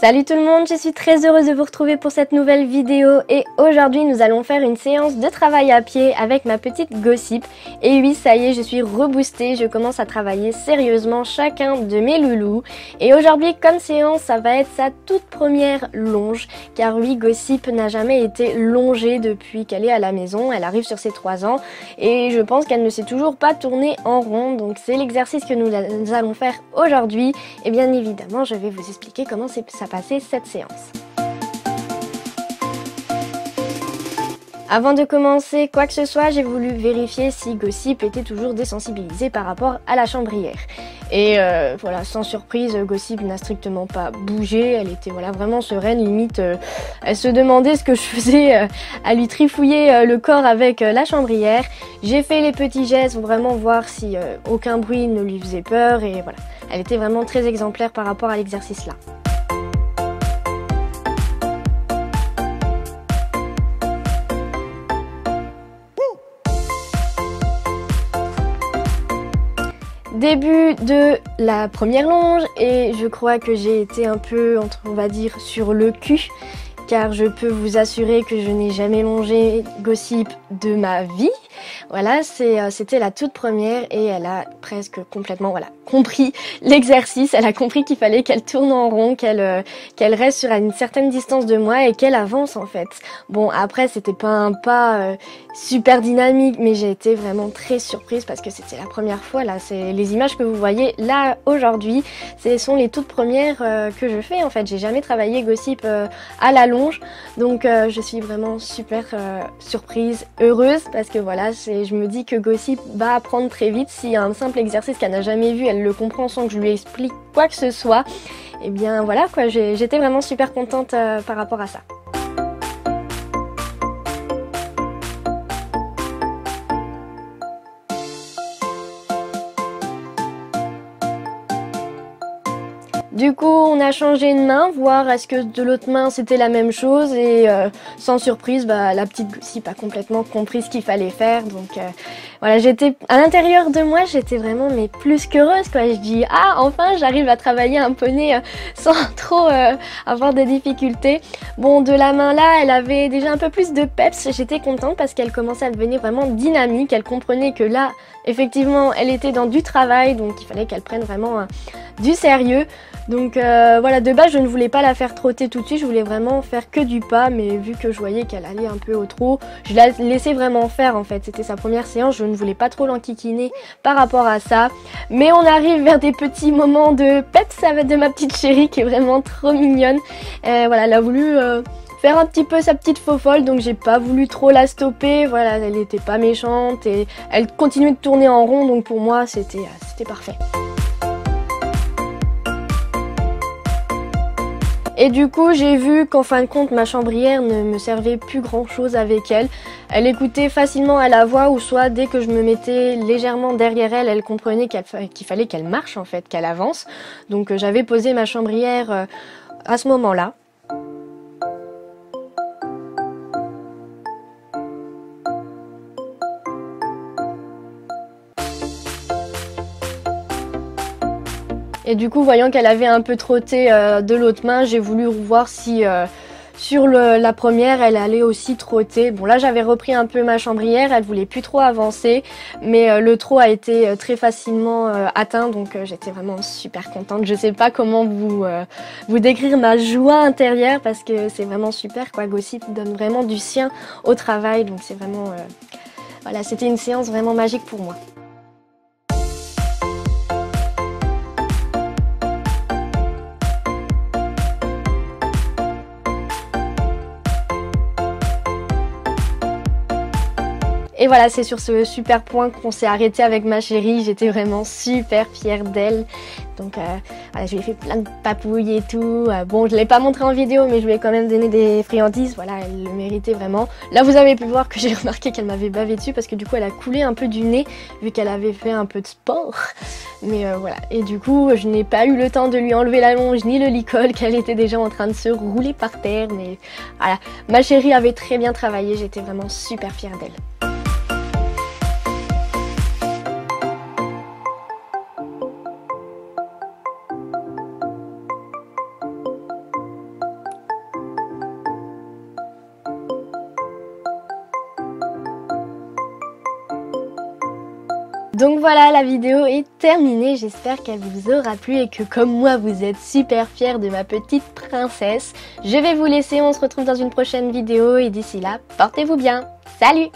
Salut tout le monde, je suis très heureuse de vous retrouver pour cette nouvelle vidéo et aujourd'hui nous allons faire une séance de travail à pied avec ma petite Gossip. Et oui, ça y est, je suis reboostée, je commence à travailler sérieusement chacun de mes loulous. Et aujourd'hui, comme séance, ça va être sa toute première longe, car oui, Gossip n'a jamais été longée depuis qu'elle est à la maison, elle arrive sur ses 3 ans et je pense qu'elle ne s'est toujours pas tournée en rond, donc c'est l'exercice que nous allons faire aujourd'hui. Et bien évidemment, je vais vous expliquer comment ça passer cette séance. Avant de commencer quoi que ce soit, j'ai voulu vérifier si Gossip était toujours désensibilisée par rapport à la chambrière. Et voilà, sans surprise, Gossip n'a strictement pas bougé, elle était vraiment sereine, limite elle se demandait ce que je faisais à lui trifouiller le corps avec la chambrière. J'ai fait les petits gestes pour vraiment voir si aucun bruit ne lui faisait peur et voilà, elle était vraiment très exemplaire par rapport à l'exercice là. Début de la première longe et je crois que j'ai été un peu, on va dire, sur le cul car je peux vous assurer que je n'ai jamais longé Gossip de ma vie. Voilà, c'était la toute première et elle a presque complètement compris l'exercice. Elle a compris qu'il fallait qu'elle tourne en rond, qu'elle reste sur une certaine distance de moi et qu'elle avance en fait. Bon, après c'était pas un pas super dynamique, mais j'ai été vraiment très surprise parce que c'était la première fois. Là, c'est les images que vous voyez là aujourd'hui, ce sont les toutes premières que je fais en fait. J'ai jamais travaillé Gossip à la longe, donc je suis vraiment super surprise, heureuse parce que voilà, je me dis que Gossip va apprendre très vite. S'il y a un simple exercice qu'elle n'a jamais vu, elle le comprend sans que je lui explique quoi que ce soit. Et bien voilà quoi, j'étais vraiment super contente par rapport à ça. Du coup, on a changé de main, voir est-ce que de l'autre main c'était la même chose et sans surprise, la petite Gossip a complètement compris ce qu'il fallait faire. Donc voilà, j'étais à l'intérieur de moi, j'étais vraiment plus qu'heureuse quoi. Je dis enfin j'arrive à travailler un poney sans trop avoir de difficultés. Bon, de la main là, elle avait déjà un peu plus de peps. J'étais contente parce qu'elle commençait à devenir vraiment dynamique. Elle comprenait que là, effectivement, elle était dans du travail, donc il fallait qu'elle prenne vraiment du sérieux. Donc voilà, de base je ne voulais pas la faire trotter tout de suite, je voulais vraiment faire que du pas, mais vu que je voyais qu'elle allait un peu au trot, je la laissais vraiment faire en fait. C'était sa première séance, je ne voulais pas trop l'enquiquiner par rapport à ça. Mais on arrive vers des petits moments de peps de ma petite chérie qui est vraiment trop mignonne. Voilà, elle a voulu faire un petit peu sa petite faux folle, donc j'ai pas voulu trop la stopper. Voilà, elle était pas méchante et elle continuait de tourner en rond, donc pour moi c'était parfait. Et du coup, j'ai vu qu'en fin de compte, ma chambrière ne me servait plus grand chose avec elle. Elle écoutait facilement à la voix ou soit dès que je me mettais légèrement derrière elle, elle comprenait qu'il fallait qu'elle marche en fait, qu'elle avance. Donc j'avais posé ma chambrière à ce moment-là. Et du coup, voyant qu'elle avait un peu trotté de l'autre main, j'ai voulu voir si sur la première, elle allait aussi trotter. Bon, là, j'avais repris un peu ma chambrière, elle voulait plus trop avancer, mais le trot a été très facilement atteint, donc j'étais vraiment super contente. Je sais pas comment vous décrire ma joie intérieure parce que c'est vraiment super, quoi. Gossip donne vraiment du sien au travail, donc c'est vraiment... voilà, c'était une séance vraiment magique pour moi. Et voilà, c'est sur ce super point qu'on s'est arrêté avec ma chérie. J'étais vraiment super fière d'elle. Donc voilà, je lui ai fait plein de papouilles et tout. Bon, je ne l'ai pas montré en vidéo, mais je lui ai quand même donné des friandises. Voilà, elle le méritait vraiment. Là, vous avez pu voir que j'ai remarqué qu'elle m'avait bavé dessus parce que du coup, elle a coulé un peu du nez vu qu'elle avait fait un peu de sport. Mais voilà, et du coup, je n'ai pas eu le temps de lui enlever la longe ni le licol, qu'elle était déjà en train de se rouler par terre. Mais voilà, ma chérie avait très bien travaillé. J'étais vraiment super fière d'elle. Donc voilà, la vidéo est terminée, j'espère qu'elle vous aura plu et que comme moi vous êtes super fiers de ma petite princesse. Je vais vous laisser, on se retrouve dans une prochaine vidéo et d'ici là, portez-vous bien. Salut!